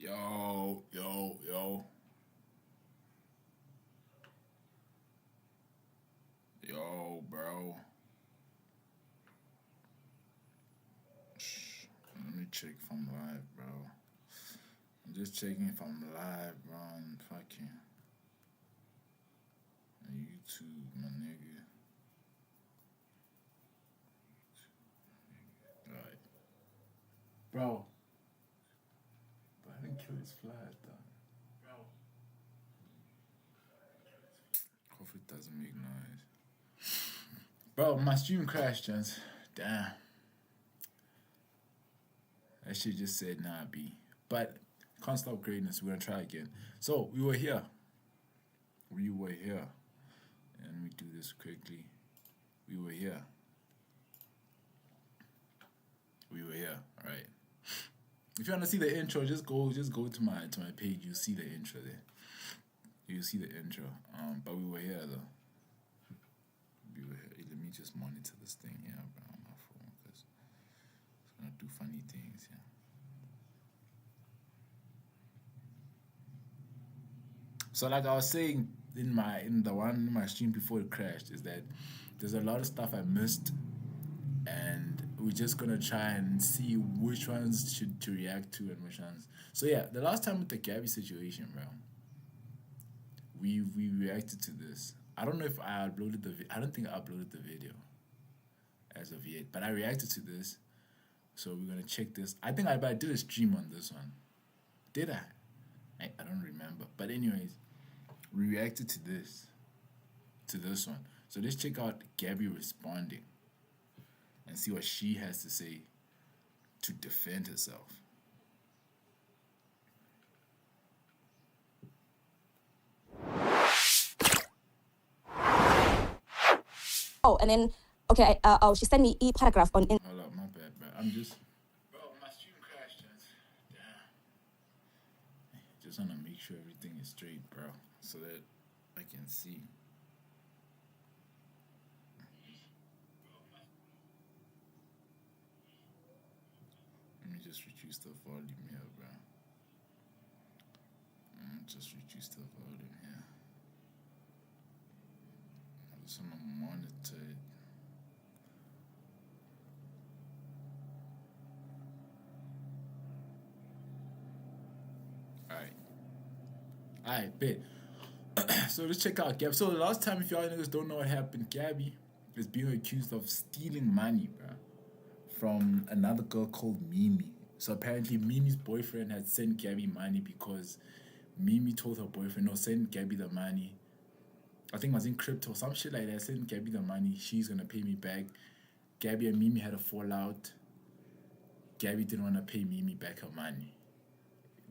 Yo, yo, yo, yo, bro. Let me check if I'm live, bro. I'm just checking if I'm live, bro. On fucking YouTube, my nigga. Alright. Bro. But I didn't kill his flag, though. Hopefully it doesn't make noise. Bro, my stream crashed, gents. Damn. That shit just said nah, B. But can't stop greatness. We're gonna try again. So we were here. We were here. And let me do this quickly. We were here. We were here. Alright. If you wanna see the intro, just go to my page. You'll see the intro there. You'll see the intro. But we were here though. We were here. Let me just monitor this thing here, bro, on my phone because it's gonna do funny things, yeah. So like I was saying in my stream before it crashed is that there's a lot of stuff I missed, and we're just gonna try and see which ones to react to and which ones. So yeah, the last time with the Gabby situation, bro, we reacted to this. I don't know if I uploaded I don't think I uploaded the video as of yet, but I reacted to this. So we're gonna check this. I think I did a stream on this one. Did I? I don't remember. But anyways, we reacted to this one. So let's check out Gabby responding and see what she has to say to defend herself. Oh, and then okay, she sent me paragraph on. Hold up, my bad, bro. Bro, my stream crashed. Damn. Just wanna make sure everything is straight, bro, so that I can see. Let me just reduce the volume here, bro. Just reduce the volume here. I just wanna monitor it. Alright, bet. So let's check out Gabby. So the last time, if y'all niggas don't know what happened, Gabby is being accused of stealing money, bro, from another girl called Mimi. So apparently Mimi's boyfriend had sent Gabby money because Mimi told her boyfriend, no, send Gabby the money. I think it was in crypto, some shit like that. Send Gabby the money, she's gonna pay me back. Gabby and Mimi had a fallout. Gabby didn't want to pay Mimi back her money.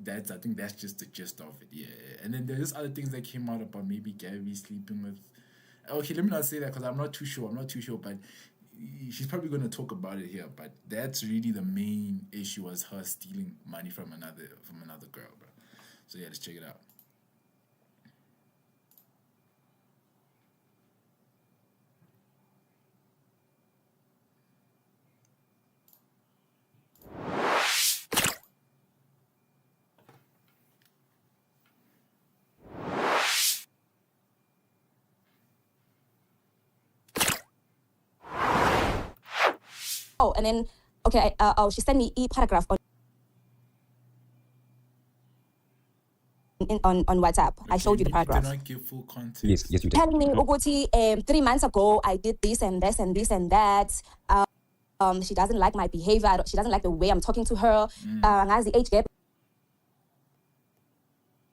I think that's just the gist of it, yeah. And then there's other things that came out about maybe Gabby sleeping with. Okay, let me not say that because I'm not too sure, but she's probably gonna talk about it here. But that's really the main issue, was her stealing money from another girl, bro. So yeah, let's check it out. Oh, and then okay, she sent me paragraph on. On WhatsApp. I showed you the paragraph. Did not give full context. Yes, you did. Telling me, Uguti, 3 months ago, I did this and this and this and that. She doesn't like my behavior. She doesn't like the way I'm talking to her. As the age gap.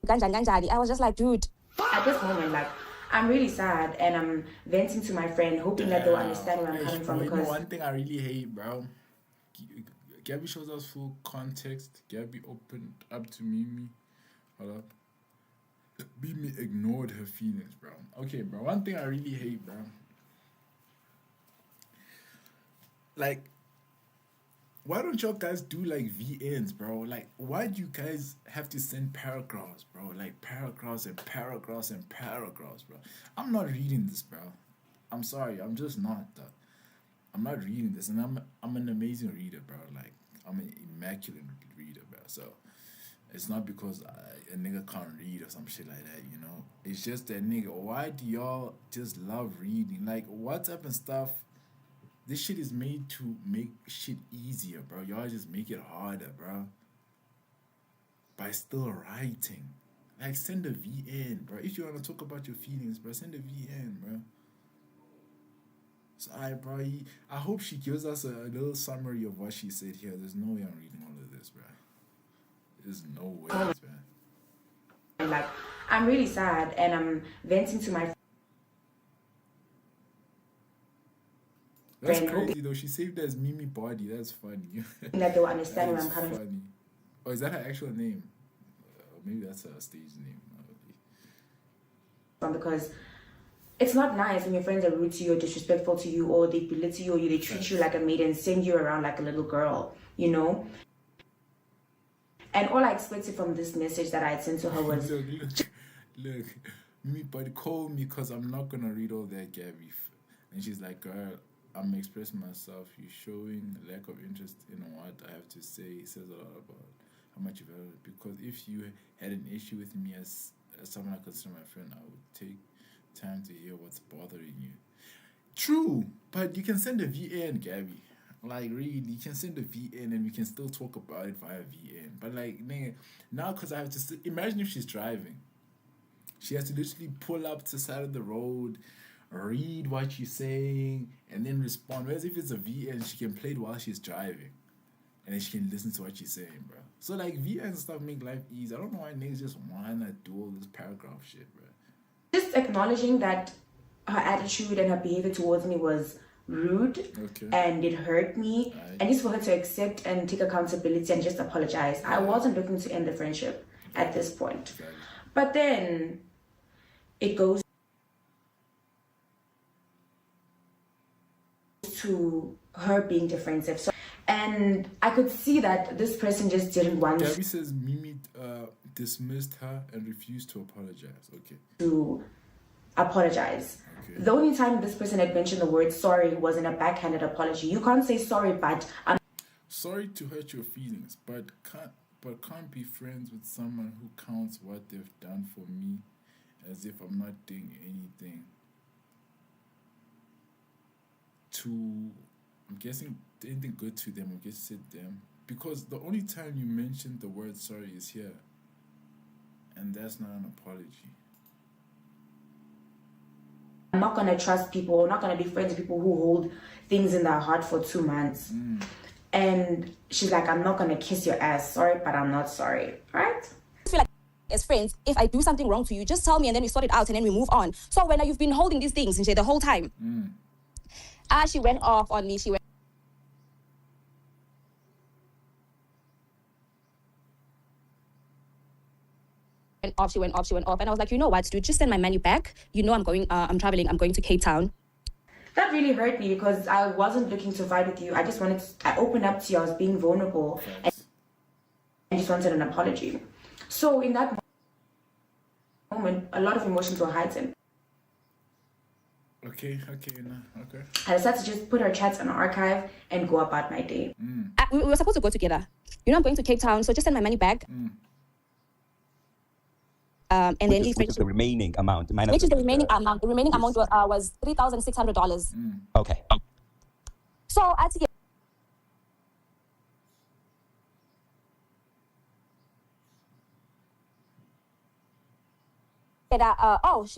I was just like, dude. At this moment, like, I'm really sad and I'm venting to my friend, hoping that they'll understand where I'm coming from. You know, Because one thing I really hate, bro, Gabby shows us full context. Gabby opened up to Mimi. Hold up. Mimi ignored her feelings, bro. Okay, bro. One thing I really hate, bro. Like, why don't y'all guys do like VNs, bro? Like, why do you guys have to send paragraphs, bro? Like paragraphs and paragraphs and paragraphs, bro. I'm not reading this, bro. I'm sorry, I'm just not. I'm not reading this, and I'm an amazing reader, bro. Like, I'm an immaculate reader, bro. So It's not because a nigga can't read or some shit like that, you know. It's just that nigga. Why do y'all just love reading? Like WhatsApp and stuff. This shit is made to make shit easier, bro. Y'all just make it harder, bro. By still writing. Like send a VN, bro. If you wanna talk about your feelings, bro, send a VN, bro. So bro. I hope she gives us a little summary of what she said here. There's no way I'm reading all of this, bro. There's no way, man. Like, I'm really sad and I'm venting to my That's friend. crazy though. She saved as Mimi Body. That's funny. That they'll understand That where is I'm coming funny. Oh, is that her actual name? Maybe that's her stage name. from, because it's not nice when your friends are rude to you or disrespectful to you, or they belittle you, or they treat you like a maid and send you around like a little girl, you know? And all I expected from this message that I had sent to her was, look, Mimi Body, call me because I'm not going to read all that, Gabby. And she's like, girl, I'm expressing myself. You're showing lack of interest in what I have to say. It says a lot about how much you value it. Because if you had an issue with me as someone I consider my friend, I would take time to hear what's bothering you. True, but you can send a VN, Gabby. Like, really, you can send a VN and we can still talk about it via VN. But, like, nigga, now because I have to... Imagine if she's driving. She has to literally pull up to the side of the road, read what she's saying, and then respond. Whereas if it's a VN, she can play it while she's driving. And then she can listen to what she's saying, bro. So, like, VN and stuff make life easy. I don't know why niggas just wanna do all this paragraph shit, bro. just acknowledging that her attitude and her behavior towards me was rude, and it hurt me, and just for her to accept and take accountability and just apologize. I wasn't looking to end the friendship at this point. But then it goes to her being defensive. So, and I could see that this person just didn't want Gabby says Mimi dismissed her and refused to apologize. Okay. To apologize. Okay. The only time this person had mentioned the word sorry was in a backhanded apology. You can't say sorry, but I'm sorry to hurt your feelings, but can't be friends with someone who counts what they've done for me as if I'm not doing anything I'm guessing anything good to them, I guess said them. Because the only time you mentioned the word sorry is here. And that's not an apology. I'm not going to trust people, I'm not going to be friends with people who hold things in their heart for 2 months. And she's like, I'm not going to kiss your ass. Sorry, but I'm not sorry. Right? I feel like as friends, if I do something wrong to you, just tell me and then we sort it out and then we move on. So when you've been holding these things the whole time, she went off on me. She went off. And I was like, you know what, dude, just send my money back. You know, I'm traveling. I'm going to Cape Town. That really hurt me because I wasn't looking to fight with you. I opened up to you. I was being vulnerable and just wanted an apology. So in that moment, a lot of emotions were heightened. Okay. I decided to just put our chats on archive and go about my day. We were supposed to go together. You know, I'm going to Cape Town, so just send my money back. And then which is the remaining amount. Which is the remaining amount. The remaining amount was $3,600. Okay. So I had to get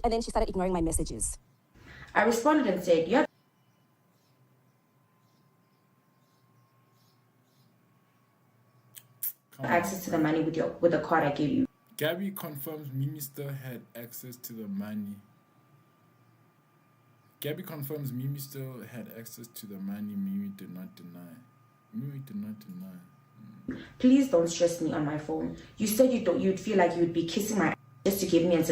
and then she started ignoring my messages. I responded and said, you have access to the money with the card I gave you. Gabby confirms Mimi still had access to the money. Mimi did not deny. Please don't stress me on my phone. You said you'd feel like you'd be kissing my ass just to give me a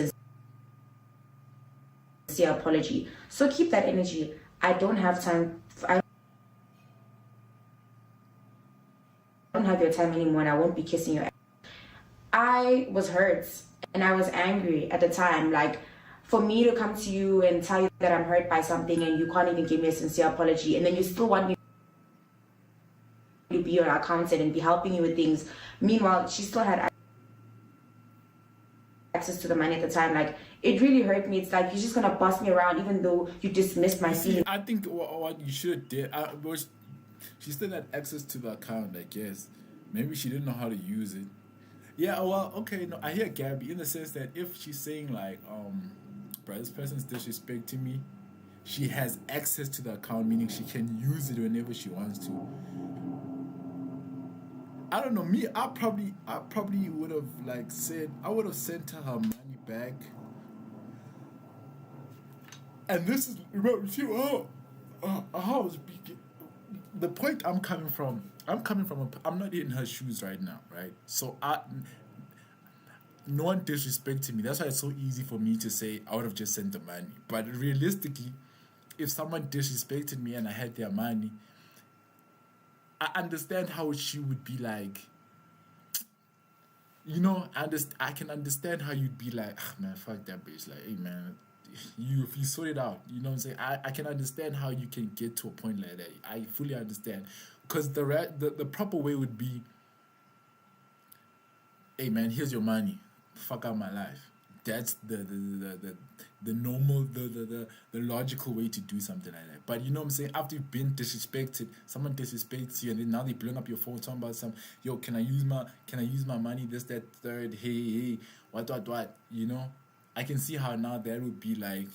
sincere apology. So keep that energy. I don't have time. I don't have your time anymore, and I won't be kissing your ass. I was hurt and I was angry at the time. Like, for me to come to you and tell you that I'm hurt by something and you can't even give me a sincere apology, and then you still want me to be your accountant and be helping you with things. Meanwhile, she still had access to the money at the time. Like, it really hurt me. It's like, you're just gonna boss me around even though you dismissed my feelings. I think what you should have did, she still had access to the account, I guess. Maybe she didn't know how to use it. Yeah, well, okay, no, I hear Gabby in the sense that if she's saying like, bro, this person's disrespecting me, she has access to the account, meaning she can use it whenever she wants to. I don't know, me, I probably would have like said, I would have sent her money back. And this is, how I was speaking. The point I'm coming from, I'm not in her shoes right now, right? So no one disrespected me. That's why it's so easy for me to say I would have just sent the money. But realistically, if someone disrespected me and I had their money, I understand how she would be like, I can understand how you'd be like, man, fuck that bitch. Like, hey, man, you sort it out. You know what I'm saying? I can understand how you can get to a point like that. I fully understand. Because the proper way would be, hey, man, here's your money. Fuck out my life. That's the normal, the logical way to do something like that. But you know what I'm saying? After you've been disrespected, someone disrespects you, and then now they blowing up your phone talking about yo, can I use my money? This, that, third. Hey, what? You know, I can see how now that would be like.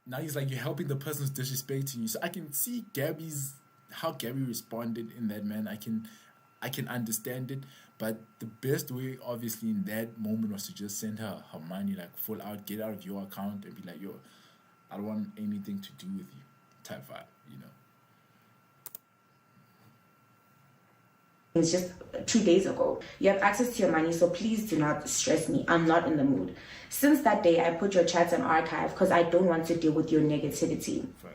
Now it's like you're helping the person who's disrespecting you. So I can see how Gabby responded in that, man. I can understand it. But the best way, obviously, in that moment was to just send her money, like, full out, get out of your account and be like, yo, I don't want anything to do with you, type vibe, you know. It's just 2 days ago. You have access to your money, so please do not stress me. I'm not in the mood. Since that day, I put your chats on archive because I don't want to deal with your negativity. Right.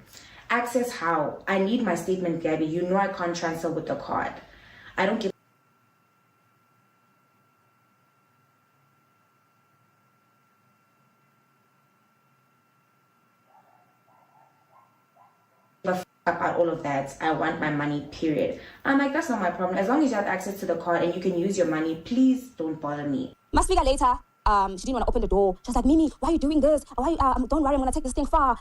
Access how? I need my statement, Gabby. You know I can't transfer with the card. I don't give about all of that. I want my money, period. I'm like, that's not my problem. As long as you have access to the card and you can use your money, please don't bother me. Must speak later. She didn't want to open the door. She was like, Mimi, why are you doing this? Why? Don't worry, I'm gonna take this thing far.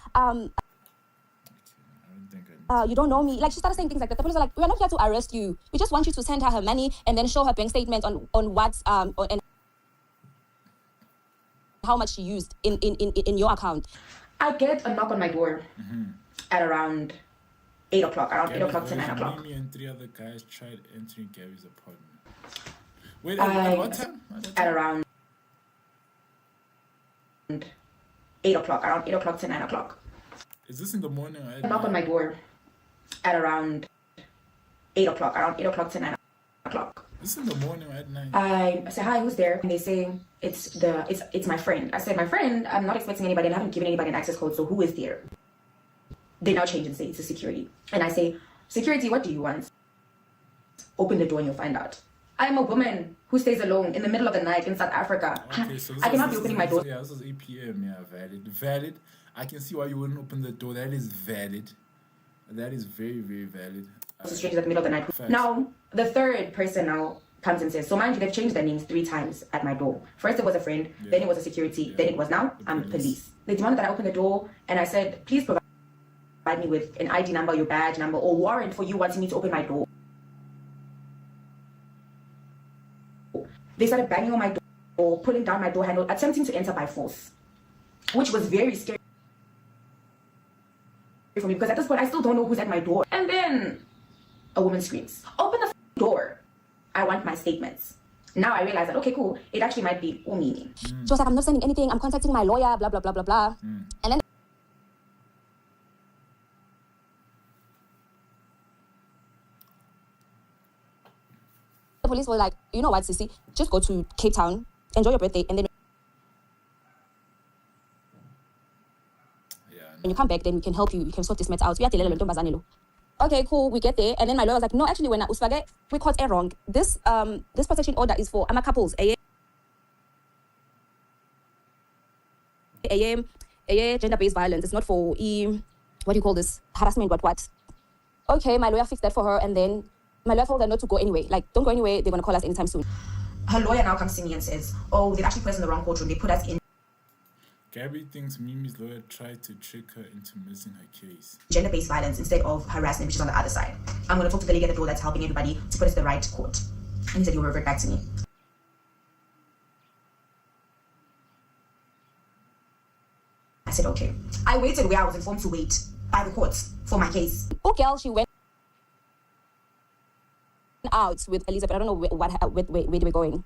You don't know me. Like, she started saying things like that. The police are like, we're not here to arrest you. We just want you to send her money and then show her bank statement on what and how much she used in your account. I get a knock on my door at around 8 o'clock, around 8 o'clock to 9 o'clock. Me and 3 other guys tried entering Gary's apartment. Wait, at what time? At around 8 o'clock, around 8 o'clock to 9 o'clock. Is this in the morning? Or knock on my door at around 8 o'clock, around 8 o'clock to 9 o'clock. This is in the morning or at night? I say, hi, who's there? And they say, it's my friend. I said, my friend, I'm not expecting anybody and I haven't given anybody an access code, so who is there? They now change and say it's a security. And I say, security, what do you want? Open the door and you'll find out. I'm a woman who stays alone in the middle of the night in South Africa. Okay, so I cannot be opening my door. Yeah, this is 8 p.m. Yeah, valid. I can see why you wouldn't open the door. That is valid. That is very, very valid. So strangers at the middle of the night. Facts. Now, the third person now comes and says, so mind you, they've changed their names 3 times at my door. First it was a friend, then it was a security, then it was now I'm police. They demanded that I open the door, and I said, please provide me with an ID number, your badge number, or warrant for you wanting me to open my door. They started banging on my door, pulling down my door handle, attempting to enter by force, which was very scary for me because at this point I still don't know who's at my door. And then a woman screams, open the door. I want my statements. Now I realize that, okay, cool, it actually might be Umini. She was like, I'm not sending anything, I'm contacting my lawyer, blah, blah, blah, blah, blah. And then the police were like, you know what, Sissy, just go to Cape Town, enjoy your birthday, and then when you come back, then we can help you. We can sort this matter out. Okay, cool. We get there, and then my lawyer was like, "No, actually, when we caught it wrong. This protection order is for couples. Gender-based violence. It's not for what do you call this? Harassment. What? Okay, my lawyer fixed that for her, and then my lawyer told her not to go anyway. Like, don't go anywhere. They're gonna call us anytime soon. her lawyer now comes to me and says, oh, they've actually put us in the wrong courtroom. They put us in Gabby thinks Mimi's lawyer tried to trick her into missing her case. Gender-based violence instead of harassment, which is on the other side. I'm going to talk to the lady at the door that's helping everybody to put us in the right court. And he said he'll revert back to me. I said, okay. I waited where I was informed to wait by the courts for my case. Oh, girl, she went out with Elizabeth. I don't know where they were going.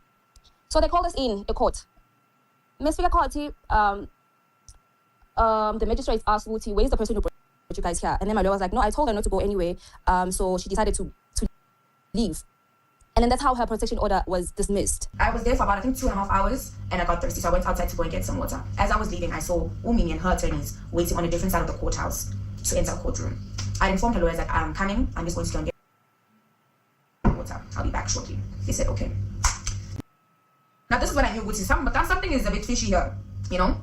So they called us in the court. Miss Figure Court, the magistrate asked Wuti, where's the person who brought you guys here? And then my lawyer was like, no, I told her not to go anyway. So she decided to leave. And then that's how her protection order was dismissed. I was there for about, I think, 2.5 hours, and I got thirsty, so I went outside to go and get some water. As I was leaving, I saw Umimi and her attorneys waiting on a different side of the courthouse to enter the courtroom. I informed her lawyers that I'm coming, I'm just going to go and get water. I'll be back shortly. They said, okay. Now, this is when I knew something is a bit fishy here, you know?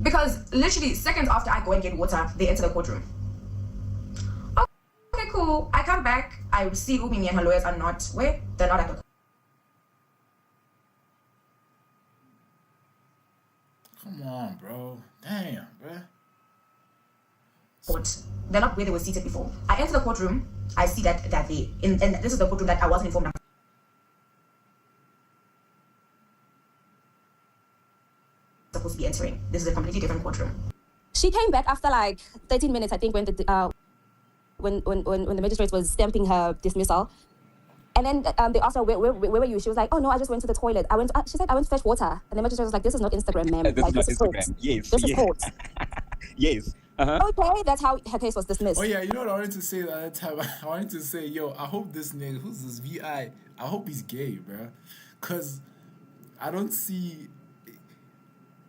Because literally seconds after I go and get water, they enter the courtroom. Okay, cool. I come back. I see Umimi and her lawyers are not where? They're not at the court. Come on, bro. Damn, bro. They're not where they were seated before. I enter the courtroom. I see that they and this is the courtroom that I wasn't informed. Supposed to be entering. This is a completely different courtroom. She came back after like 13 minutes, I think, when the magistrate was stamping her dismissal. And then they asked her, where were you? She was like, oh no, I just went to the toilet. She said, I went to fetch water. And the magistrate was like, this is not Instagram, ma'am. This is not Instagram. Court. Yes. This is court. Yes. Uh-huh. Okay, that's how her case was dismissed. Oh yeah, you know what I wanted to say the other time? I wanted to say, yo, I hope this nigga, who's this VI, I hope he's gay, bro. Cause I don't see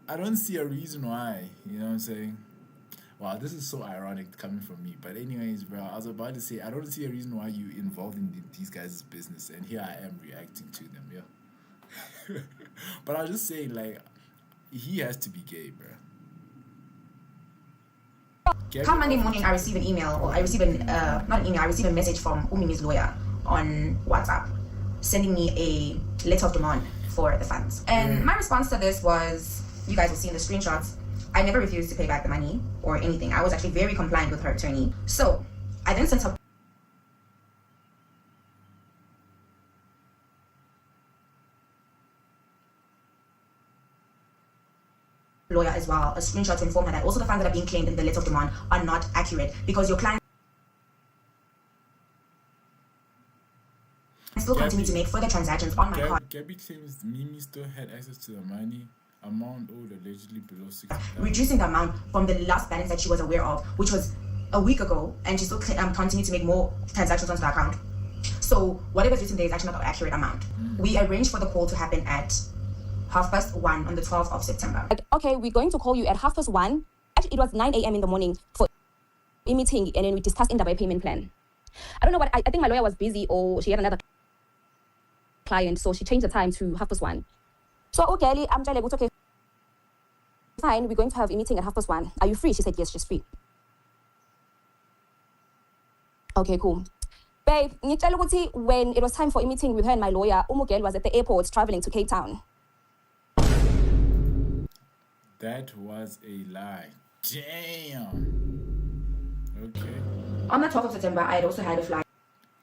a reason why, you know what I'm saying? Wow, this is so ironic coming from me. But anyways, bro, I was about to say, I don't see a reason why you involved in these guys' business. And here I am reacting to them, yeah. But I was just saying, like, he has to be gay, bro. Come Monday morning, I receive an email, or I receive I receive a message from Umimi's lawyer on WhatsApp, sending me a letter of demand for the funds. And my response to this was, you guys will see in the screenshots, I never refused to pay back the money or anything. I was actually very compliant with her attorney. So I then sent her lawyer as well a screenshot to inform her that also the funds that are being claimed in the letter of demand are not accurate, because your client still continue to make further transactions on my card. Gabby claims Mimi still had access to the money amount owed allegedly below 60,000. Reducing the amount from the last balance that she was aware of, which was a week ago, and she still continued to make more transactions onto the account. So whatever's written there is actually not the accurate amount. We arranged for the call to happen at 1:30 on the 12th of September. Like, okay, we're going to call you at 1:30. Actually, it was 9 a.m. in the morning for a meeting, and then we discussed in the payment plan. I don't know what, I think my lawyer was busy or she had another client, so she changed the time to 1:30. So, okay, I'm telling you, okay, fine, we're going to have a meeting at 1:30. Are you free? She said, yes, she's free. Okay, cool. Babe, when it was time for a meeting with her and my lawyer, Umugel was at the airport traveling to Cape Town. That was a lie. Damn. Okay. On the 12th of September, I had also had a flight.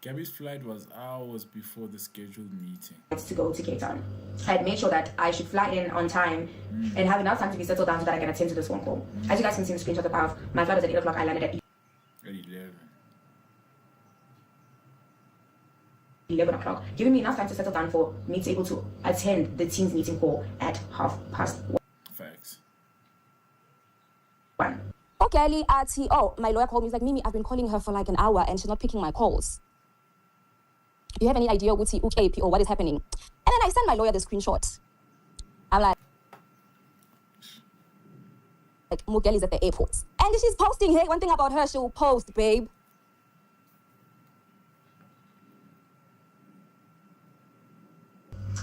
Gabby's flight was hours before the scheduled meeting. To go to Cape Town. I had made sure that I should fly in on time and have enough time to be settled down so that I can attend to this phone call. As you guys can see in the screenshot above, my flight was at 8 o'clock. I landed at 11 o'clock, giving me enough time to settle down for me to be able to attend the team's meeting call at 1:30. Facts. Okay, my lawyer called me. He's like, Mimi, I've been calling her for like an hour and she's not picking my calls. Do you have any idea or what is happening? And then I sent my lawyer the screenshot. I'm like Mugel is at the airport. And she's posting, hey, one thing about her, she'll post, babe.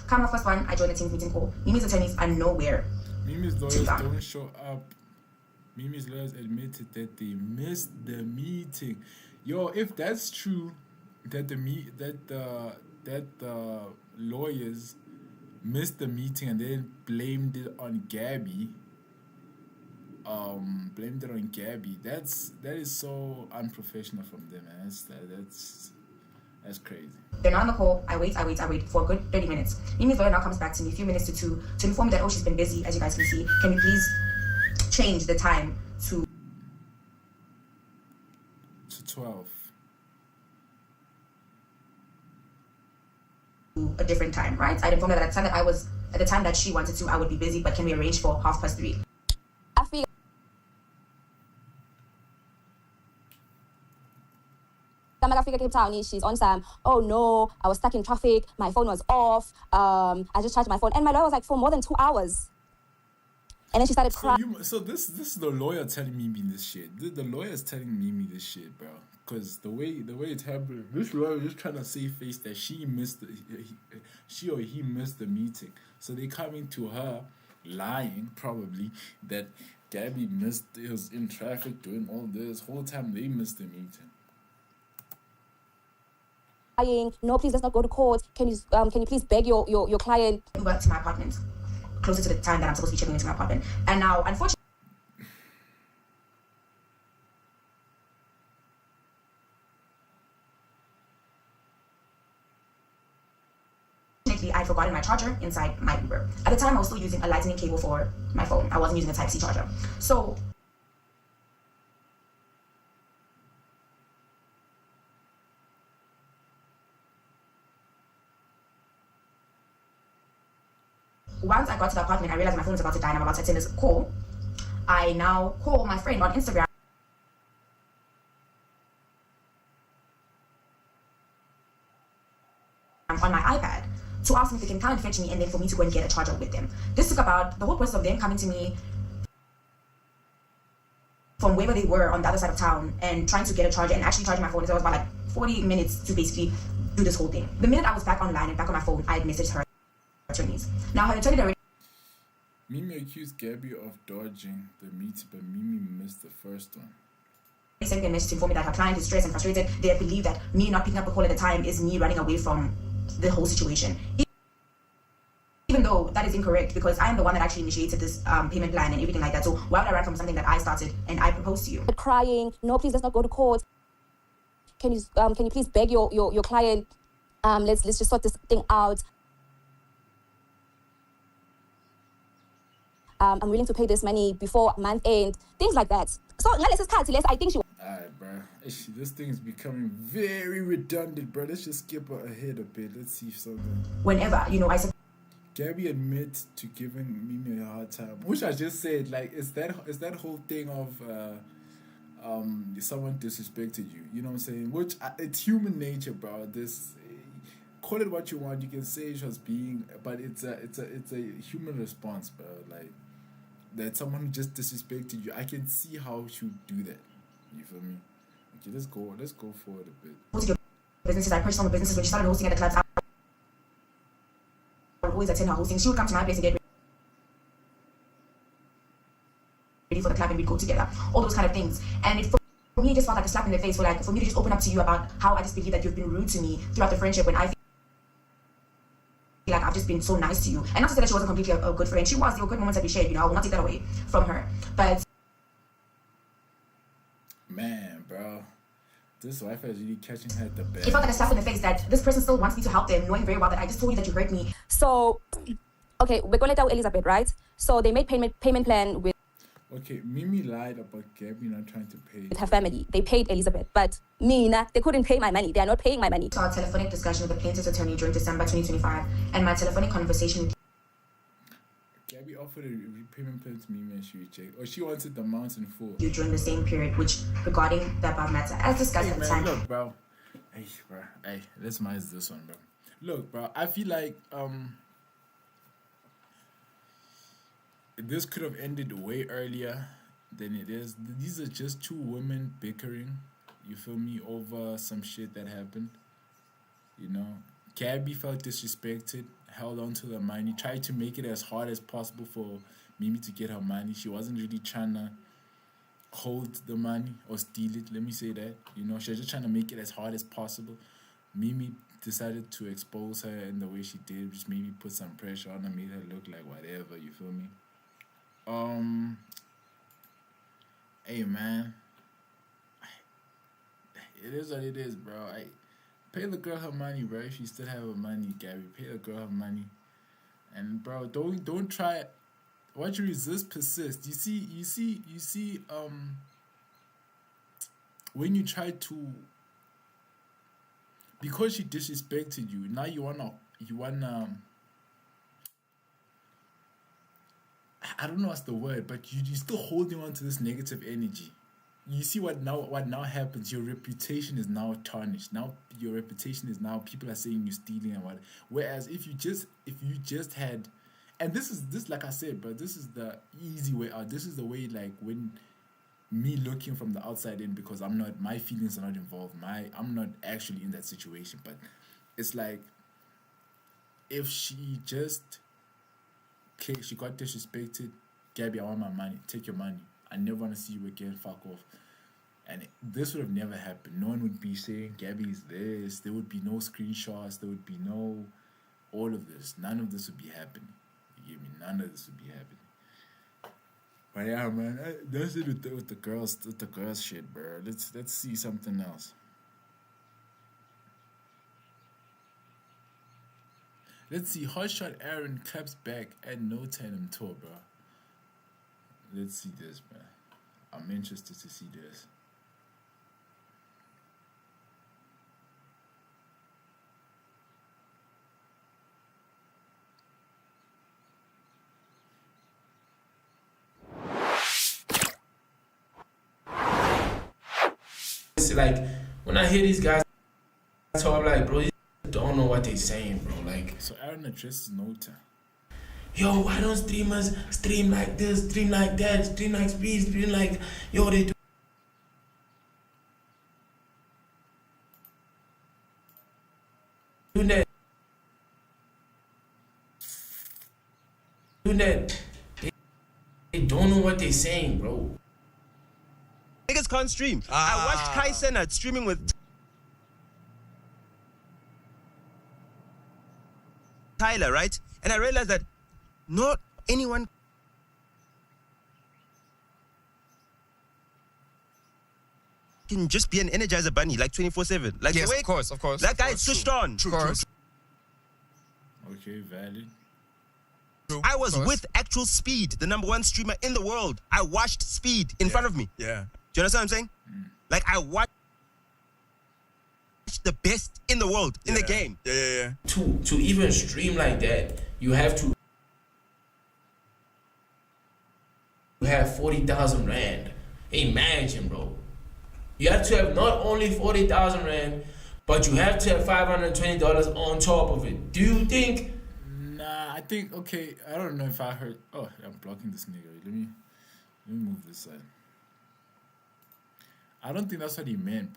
Come on, first one, I joined the team's meeting call. Mimi's attorneys are nowhere. Mimi's lawyers don't show up. Mimi's lawyers admitted that they missed the meeting. Yo, if that's true, that the lawyers missed the meeting and then blamed it on Gabby. Blamed it on Gabby. That is so unprofessional from them, man. That's crazy. They're not on the call. I wait for a good 30 minutes. Mimi's lawyer now comes back to me a few minutes to 2 to inform me that, oh, she's been busy, as you guys can see. Can you please change the time to 12. a different time, right? I'd informed her that at the time that she wanted to, I would be busy, but can we arrange for 3:30? I feel Cape Town, she's on some, oh no, I was stuck in traffic, my phone was off, I just charged my phone, and my lawyer was like, for more than 2 hours. And then she started crying. So this is the lawyer telling Mimi this shit. The lawyer is telling Mimi this shit, bro. Because the way it happened, this lawyer is just trying to save face that she or he missed the meeting. So they coming to her lying probably that Gabby was in traffic doing all this whole time they missed the meeting. No, please, let's not go to court. Can you please beg your client? Uber to my apartment, closer to the time that I'm supposed to be checking into my apartment. And now, unfortunately, I'd forgotten my charger inside my Uber. At the time, I was still using a lightning cable for my phone. I wasn't using a Type-C charger. So once I got to the apartment, I realized my phone was about to die and I'm about to attend this call. I now call my friend on Instagram on my iPad to ask me if they can come and fetch me and then for me to go and get a charger with them. This took about the whole process of them coming to me from wherever they were on the other side of town and trying to get a charger and actually charging my phone. So it was about like 40 minutes to basically do this whole thing. The minute I was back online and back on my phone, I had messaged her attorneys. Now her attorney already Mimi accused Gabby of dodging the meeting, but Mimi missed the first one. sent me a message to inform me that her client is stressed and frustrated. They believe that me not picking up a call at the time is me running away from the whole situation. Even though that is incorrect, because I am the one that actually initiated this payment plan and everything like that. So why would I run from something that I started and I proposed to you? Crying, no, please, let's not go to court. Can you please beg your client? Let's just sort this thing out. I'm willing to pay this money before month end, things like that. So I think she. Alright, bro. This thing is becoming very redundant, bro. Let's just skip ahead a bit. Let's see something. Whenever, I Gabby admits to giving Mimi a hard time, which I just said, like, is that whole thing of someone disrespected you, you know what I'm saying? Which it's human nature, bro. This, call it what you want. You can say it was being, but it's a human response, bro. Like that someone who just disrespected you. I can see how she would do that. You feel me? Okay, let's go forward a bit. Most of your businesses, I purchased all the businesses when she started hosting at the clubs. I would always attend her hosting. She would come to my place and get ready for the club and we'd go together. All those kind of things. And for me, it just felt like a slap in the face for me to just open up to you about how I just believe that you've been rude to me throughout the friendship when I feel like I've just been so nice to you. And not to say that she wasn't completely a good friend. She was. There were good moments that we shared, I will not take that away from her. But man, bro, this wife is really catching her at the best. it felt like a slap in the face that this person still wants me to help them, knowing very well that I just told you that you hurt me. So, okay, we're going to tell Elizabeth, right? So they made payment plan with. Okay, Mimi lied about Gabby not trying to pay. With her family. They paid Elizabeth, but me, they couldn't pay my money. They are not paying my money. So our telephonic discussion with the plaintiff's attorney during December 2025 and my telephonic conversation with Gabby offered a repayment plan to Mimi and she rejected. Or she wanted the amount in full. you during the same period, which regarding the above matter, as discussed at the time. Look, bro. Hey, let's minus this one, bro. Look, bro, I feel like this could have ended way earlier than it is. These are just two women bickering, you feel me, over some shit that happened. Gabby felt disrespected, held on to the money, tried to make it as hard as possible for Mimi to get her money. She wasn't really trying to hold the money or steal it, let me say that. She was just trying to make it as hard as possible. Mimi decided to expose her in the way she did, just maybe put some pressure on her, made her look like whatever, you feel me? Hey man, it is what it is, bro. I pay the girl her money, bro. If you still have her money, Gabby, pay the girl her money. And bro, don't try. Once you resist, persist. You see. When you try to, because she disrespected you, now you wanna. I don't know what's the word, but you're still holding on to this negative energy. You see what now happens. Your reputation is now tarnished. Now your reputation is now, people are saying you're stealing and what. Whereas if you just had, and this like I said, but this is the easy way out. This is the way, like, when me looking from the outside in, because my feelings are not involved. I'm not actually in that situation, but it's like, if she got disrespected, Gabby, I want my money. Take your money. I never want to see you again. Fuck off. And this would have never happened. No one would be saying Gabby's this. There would be no screenshots. There would be no all of this. None of this would be happening. You get me? None of this would be happening. But yeah, man, that's it with the girls shit, bro. Let's see something else. Let's see. Hotshot Aaron claps back at no tandem tour, bro. Let's see this, man. I'm interested to see this. It's like, when I hear these guys talk, I'm like, bro, you don't know what they're saying, bro. Like, so Aaron addresses Nota. Yo, why don't streamers stream like this, stream like that, stream like speed, stream like, yo, they do that. They don't know what they're saying, bro. Niggas can't stream. I watched Kai Cenat streaming with Tyler, right? And I realized that not anyone can just be an Energizer bunny like 24/7. Like, yes, the way of course. that guy switched on. True. Okay, valid. I was with actual Speed, the #1 streamer in the world. I watched Speed in front of me. Yeah. Do you understand what I'm saying? Like, I watched the best in the world in the game. Yeah. To even stream like that, you have to have 40,000 rand. Imagine, bro. You have to have not only 40,000 rand, but you have to have $520 on top of it. Do you think? Nah, I think, okay, I don't know if I heard. Oh, I'm blocking this nigga. Let me move this side. I don't think that's what he meant, bro.